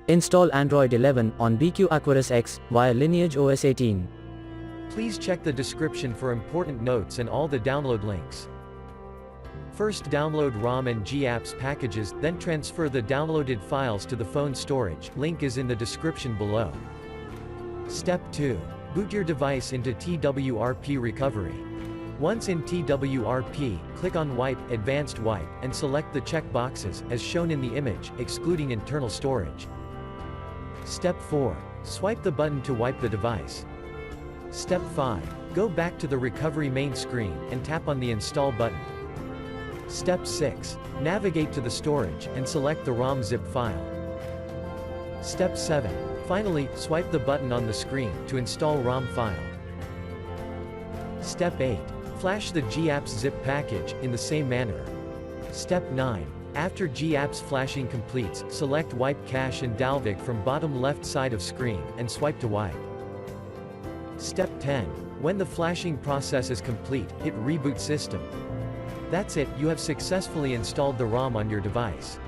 Install Android 11 on BQ Aquaris X via LineageOS 18. Please check the description for important notes and all the download links. First download ROM and GApps packages, then transfer the downloaded files to the phone storage, link is in the description below. Step 2. Boot your device into TWRP recovery. Once in TWRP, click on Wipe, Advanced Wipe, and select the check boxes, as shown in the image, excluding internal storage. Step 4. Swipe the button to wipe the device. Step 5. Go back to the recovery main screen, and tap on the Install button. Step 6. Navigate to the storage, and select the ROM zip file. Step 7. Finally, swipe the button on the screen, to install ROM file. Step 8. Flash the GApps zip package, in the same manner. Step 9. After GApps flashing completes, select Wipe Cache and Dalvik from bottom left side of screen, and swipe to wipe. Step 10. When the flashing process is complete, hit Reboot System. That's it, you have successfully installed the ROM on your device.